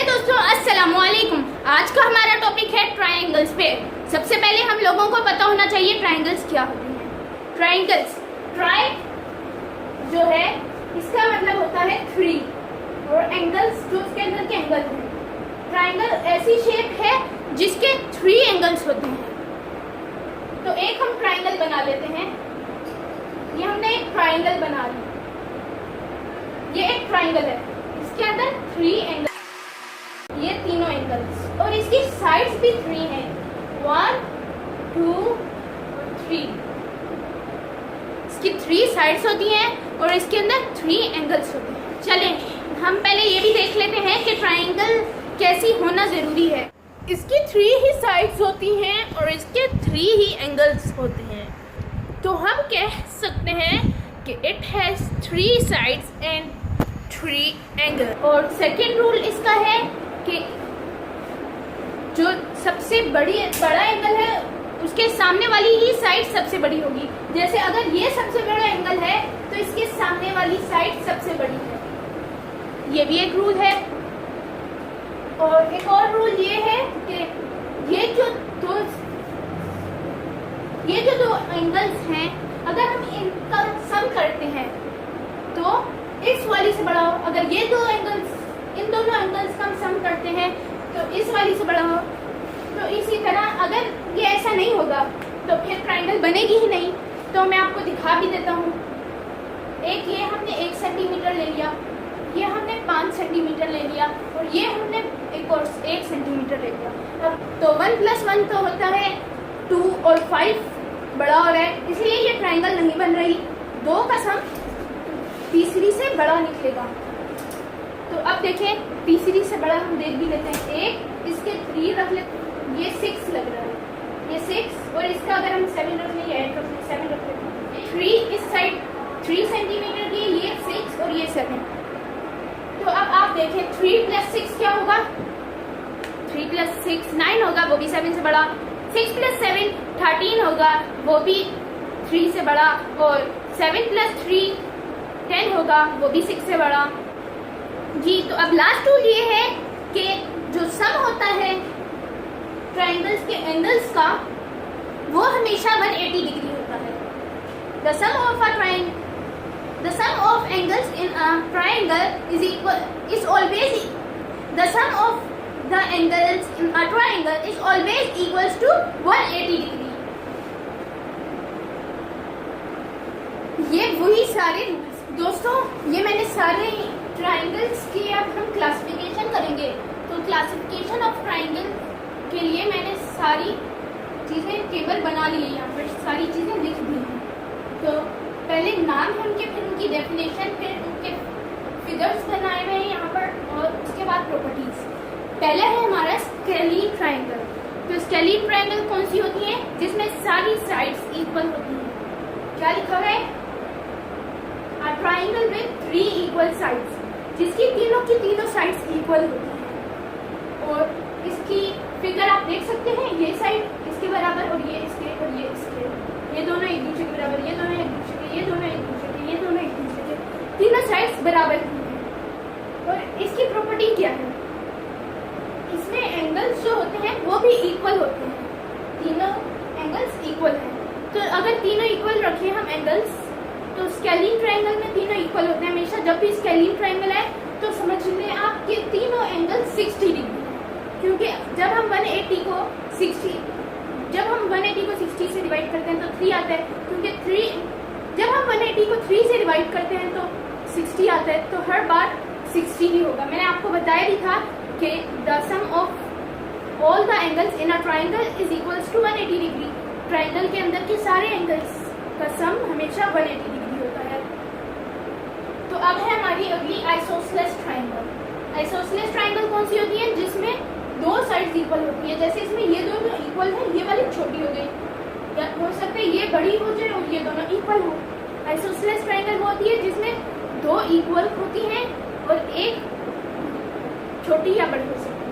Hello दोस्तों, अस्सलाम वालेकुम। आज का हमारा टॉपिक है ट्रायंगल्स पे। सबसे पहले हम लोगों को पता होना चाहिए ट्रायंगल्स क्या होते हैं। ट्रायंगल्स, ट्राई जो है इसका मतलब होता है थ्री, और एंगल्स जो उसके अंदर के एंगल हैं। ट्रायंगल ऐसी शेप है जिसके थ्री एंगल्स होते हैं। तो एक हम ट्रायंगल बना लेते हैं। ये हमने एक ट्रायंगल बना लिया। ये एक ट्रायंगल है, इसके अंदर थ्री एंगल, ये तीनों एंगल्स, और इसकी साइड्स भी थ्री हैं, 1 2 3। इसकी थ्री साइड्स होती हैं और इसके अंदर थ्री एंगल्स होते हैं। चलें हम पहले ये भी देख लेते हैं कि ट्रायंगल कैसी होना जरूरी है। इसकी थ्री ही साइड्स होती हैं और इसके थ्री ही एंगल्स होते हैं। तो हम कह सकते हैं कि it has three sides and three angle. और सेकेंड रूल इसका है कि जो सबसे बड़ा एंगल है उसके सामने वाली ही साइड सबसे बड़ी होगी। जैसे अगर ये सबसे बड़ा एंगल है तो इसके सामने वाली साइड सबसे बड़ी है। ये भी एक रूल है। और एक और रूल ये है कि ये जो दो एंगल्स हैं, अगर हम इनका सम करते हैं तो इस वाली से बड़ा हो। अगर ये दो एंगल्स, इन दोनों एंगल्स का हम सम करते हैं तो इस वाली से बड़ा हो। तो इसी तरह अगर ये ऐसा नहीं होगा तो फिर ट्रायंगल बनेगी ही नहीं। तो मैं आपको दिखा भी देता हूँ। एक ये हमने 1 सेंटीमीटर ले लिया, ये हमने 5 सेंटीमीटर ले लिया, और ये हमने एक और 1 सेंटीमीटर ले लिया। अब तो 1 + 1 तो होता है 2, और 5 बड़ा हो रहा है, इसलिए ये ट्रायंगल नहीं बन रही। 2 का सम तीसरी से बड़ा निकलेगा। तो अब देखें, तीसरी से बड़ा हम देख भी लेते हैं। एक इसके 3 रख लेते, ये 6 लग रहा है, ये 6, और इसका अगर हम 7 रख लें, 8 रख लें, 7 रख लेते हैं। 3 इस साइड 3 सेंटीमीटर की, ये 6 और ये 7। तो अब आप देखें 3 + 6 क्या होगा? 3 + 6 9 होगा, वो भी 7 से बड़ा। 6 + 7 13 होगा, वो भी 3 से बड़ा। और 7 + 3 10 होगा, वो भी 6 से बड़ा। जी, तो अब लास्ट रूल ये है कि जो सम होता है ट्रायंगल्स के एंगल्स का, वो हमेशा 180 डिग्री होता है। The sum of angles in a triangle is always the sum of the angles in a triangle is always equals to 180 degree. ये वही सारे दोस्तों, ये मैंने सारे ट्रायंगल्स की अब हम क्लासिफिकेशन करेंगे। तो क्लासिफिकेशन ऑफ ट्रायंगल के लिए मैंने सारी चीज़ें टेबल बना ली है, यहाँ पर सारी चीज़ें लिख दी हैं। तो पहले नाम है उनके, फिर उनकी डेफिनेशन, फिर उनके फिगर्स बनाए हुए हैं यहाँ पर, और उसके बाद प्रॉपर्टीज। पहला है हमारा स्केलीन ट्रायंगल। तो स्केलीन ट्रायंगल कौन सी होती है? जिसमें सारी साइड्स इक्वल होती हैं। क्या लिखा है? A triangle with 3 equal sides, जिसकी तीनों की तीनों साइड्स इक्वल होती हैं। और इसकी फिगर आप देख सकते हैं, ये साइड इसके बराबर, और ये इसके, और ये इसके, ये दोनों एक दूसरे के बराबर, ये दोनों एक दूसरे के, ये दोनों एक दूसरे के, ये दोनों एक दूसरे के, तीनों साइड्स बराबर हैं। और इसकी प्रॉपर्टी क्या है? इसमें एंगल्स जो होते हैं वो भी इक्वल होते हैं। तीनों एंगल्स इक्वल हैं। तो अगर तीनों इक्वल रखें हम एंगल्स, तो स्केलीन ट्रायंगल में तीनों इक्वल होते हैं हमेशा। जब भी स्केलीन ट्रायंगल है तो समझ लें आप कि तीनों एंगल 60 डिग्री है, क्योंकि जब हम 180 को 60 से डिवाइड करते हैं तो 3 आता है, क्योंकि जब हम 180 को 3 से डिवाइड करते हैं तो 60 आता है। तो हर बार 60 ही होगा। मैंने आपको बताया भी था कि the sum of all the angles in a triangle is equals to 180 degree. Triangle के अंदर के सारे एंगल्स का सम हमेशा 180 डिग्री होता है। तो अब है हमारी अगली आइसोसेलेस ट्रायंगल। आइसोसेलेस ट्रायंगल कौन सी होती है? जिसमें 2 साइड्स इक्वल होती है। जैसे इसमें ये दोनों इक्वल है, ये वाली छोटी हो गई, या हो सकता है ये बड़ी हो जाए और ये दोनों इक्वल हो। आइसोसेलेस ट्रायंगल वो होती है जिसमें 2 इक्वल होती हैं और एक छोटी या बड़ी हो सकती है।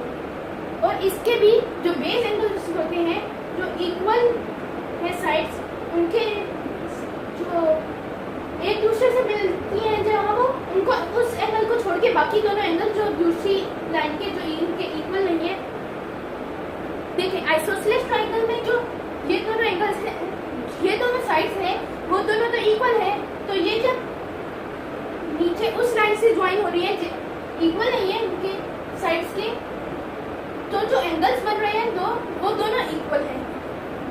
और इसके भी जो बेस एंगल्स होते हैं, जो इक्वल है साइड्स, उनके जो एक दूसरे से मिलती हैं जहाँ वो, उनको उस एंगल को छोड़ के बाकी दोनों एंगल जो दूसरी लाइन के जो इन आइसोसेलेस ट्राइंगल में जो ये दोनों एंगल्स हैं, ये दोनों साइड्स हैं, वो दोनों तो इक्वल है, तो ये जब नीचे उस लाइन से ज्वाइन हो रही है, इक्वल नहीं है उनके साइड्स के, तो जो एंगल्स बन रहे हैं वो दोनों इक्वल हैं।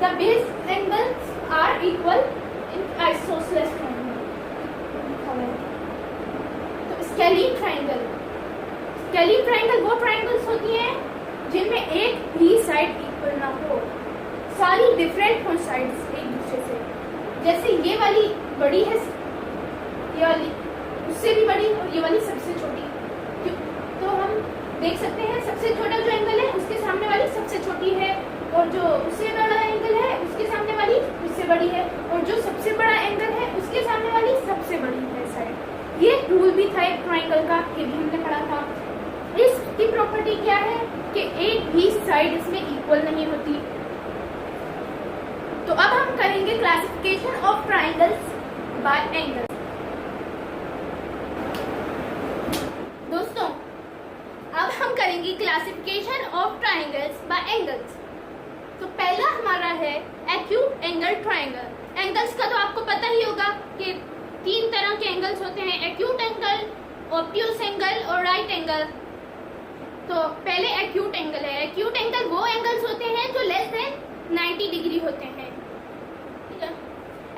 The base angles are equal in isosceles triangle. तो स्केलीन ट्राइंगल वो ट्राइंगल्स होती हैं जिनमें एक भी साइड इक्वल ना हो, सारी डिफरेंट हो साइड्स एक दूसरे से। जैसे ये वाली बड़ी है, ये वाली उससे भी बड़ी, और ये वाली सबसे छोटी। तो हम देख सकते हैं सबसे छोटा जो एंगल है उसके सामने वाली सबसे छोटी है, और जो उससे बड़ा एंगल है उसके सामने वाली उससे बड़ी है, और जो सबसे बड़ा एंगल है उसके सामने वाली सबसे बड़ी है साइड। ये रूल भी था एक ट्राइंगल का, ये भी हमने पढ़ा था। इसकी प्रॉपर्टी क्या है कि एक भी साइड इसमें इक्वल नहीं होती। तो अब हम करेंगे classification of triangles by angles. दोस्तों, अब हम करेंगे classification of triangles by angles. तो पहला हमारा है एक्यूट एंगल ट्राइंगल। एंगल्स का तो आपको पता ही होगा कि 3 तरह के एंगल्स होते हैं, एक्यूट एंगल, ऑब्ट्यूस एंगल और राइट एंगल। तो पहले एक्यूट एंगल है। एक्यूट एंगल वो एंगल्स होते हैं जो लेस देन 90 डिग्री होते हैं। ठीक है,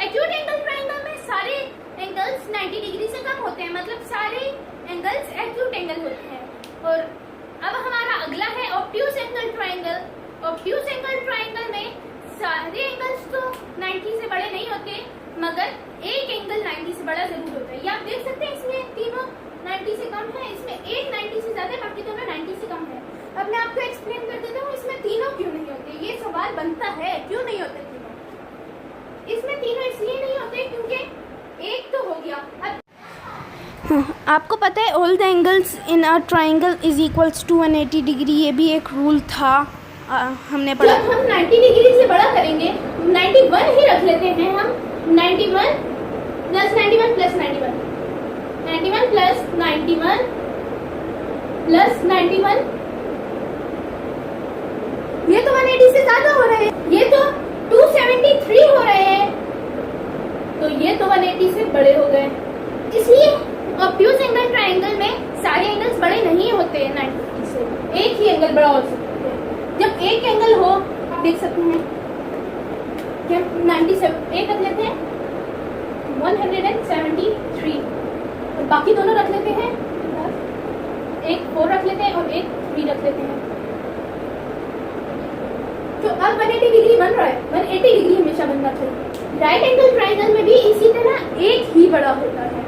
एक्यूट एंगल ट्राइंगल में सारे एंगल्स 90 डिग्री से कम होते हैं, मतलब सारे एंगल्स एक्यूट एंगल होते हैं। और अब हमारा अगला है obtuse angle triangle. Obtuse angle triangle में सारे एंगल्स तो 90 से बड़े नहीं होते, मगर एक एंगल 90 से बड़ा जरूर होता है। ये आप देख सकते हैं, इसमें तीनों 90 से कम है, इसमें एक 90 से ज्यादा है, बाकी दोनों 90 से कम है। अब मैं आपको एक्सप्लेन कर देता हूँ इसमें तीनों क्यों नहीं होते। ये सवाल बनता है, क्यों नहीं होते तीनों। इसमें तीनों इसलिए नहीं होते क्योंकि एक तो हो गया। अब आपको पता है all the angles in a triangle is equals to 180 degree, ये भी एक रूल था, हमने पढ़ा। जब हम 90 डिग्री से बड़ा करेंगे, 91 ही रख लेते हैं हम, 91 प्लस 91 प्लस 91, 91 प्लस 91 प्लस 91, ये तो 180 से ज्यादा हो रहे हैं, ये तो 273 हो रहे हैं, तो ये तो 180 से बड़े हो गए। इसलिए ऑब्ट्यूस एंगल ट्राइंगल में सारे एंगल्स बड़े नहीं होते 90 से, एक ही एंगल बड़ा हो सकता है। जब एक एंगल हो, आप देख सकते हैं कि हम 97 एक रख लेते हैं, 173, और बाकी दोनों रख लेते हैं, एक 4 रख लेते हैं और एक 3 रख लेते हैं। तो अब 180 डिग्री बन रहा है, 180 डिग्री हमेशा बनना चाहिए। राइट एंगल ट्राइंगल में भी इसी तरह एक ही बड़ा होता है,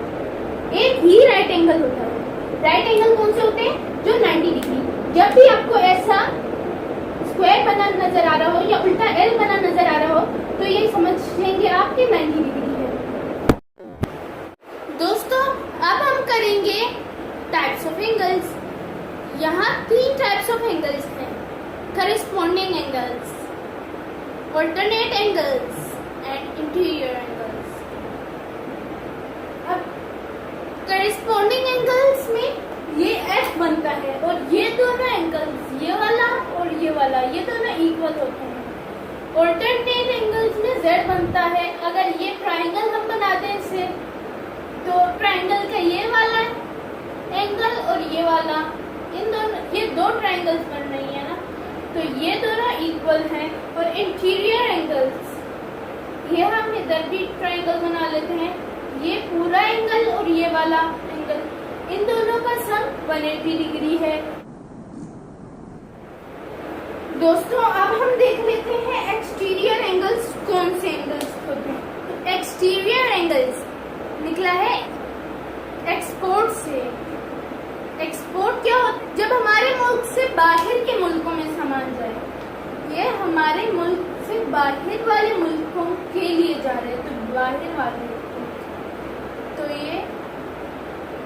एक ही राइट एंगल होता है। राइट एंगल कौन से होते हैं? जो 90 डिग्री। जब भी आपको ऐसा स्क्वायर बना नजर आ रहा हो या उल्टा एल बना नजर आ रहा हो, तो ये समझ लेंगे आपके 90 डिग्री है। दोस्तों, अब हम करेंगे टाइप्स ऑफ एंगल्स। यहाँ 3 टाइप्स ऑफ एंगल्स हैं, corresponding angles, alternate angles and interior angles. अब करस्पॉन्डिंग एंगल्स में ये एफ बनता है, और ये दोनों एंगल्स, ये वाला और ये वाला, ये दोनों इक्वल होते हैं। ऑल्टरनेट एंगल्स में जेड बनता है। अगर ये ट्राइंगल हम बनाते हैं इसे, तो ट्राइंगल का ये वाला एंगल और ये वाला, इन दोनों, ये 2 ट्राइंगल्स बन रही है ना, तो ये दोनों इक्वल हैं। और इंटीरियर एंगल्स, ये हम इधर भी ट्राइंगल बना लेते हैं, ये पूरा एंगल और ये वाला एंगल, इन दोनों का सम 180 डिग्री है। दोस्तों, अब हम देख लेते हैं एक्सटीरियर एंगल्स कौन से एंगल्स होते हैं। तो एक्सटीरियर एंगल्स निकला है एक्सपोर्ट से। एक्सपोर्ट क्या होता है? जब हमारे मुल्क से बाहर के मुल्कों में सामान जाए, ये हमारे मुल्क से बाहर वाले मुल्कों के लिए जा रहे हैं, तो बाहर वाले, तो ये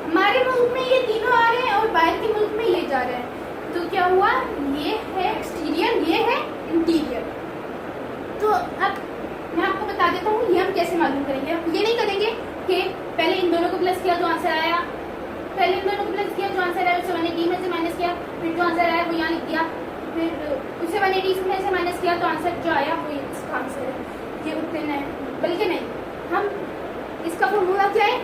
हमारे मुल्क में ये तीनों आ रहे हैं और बाहर के मुल्क में ये जा रहे हैं, तो क्या हुआ? ये है एक्सटीरियर, ये है इंटीरियर। तो अब मैं आपको बता देता हूँ ये हम कैसे मालूम करेंगे। अब ये नहीं करेंगे कि पहले इन दोनों को प्लस किया जो आंसर आया, पहले इन दोनों को प्लस किया जो आंसर आया, उसे 180 में से माइनस किया, फिर जो आंसर आया वो यहाँ लिख दिया, फिर उसे 180 में से माइनस किया तो आंसर जो आया वो इसका आंसर है, ये उतने नहीं, बल्कि नहीं, हम इसका फॉर्मूला क्या है,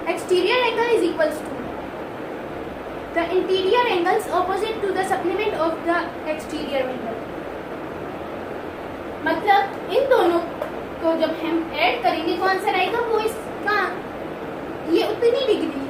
exterior angle is equals to the interior angles opposite to the supplement of the exterior angle. मतलब इन दोनों को जब हम ऐड करेंगे तो आंसर आएगा वो इसका, ये उतनी डिग्री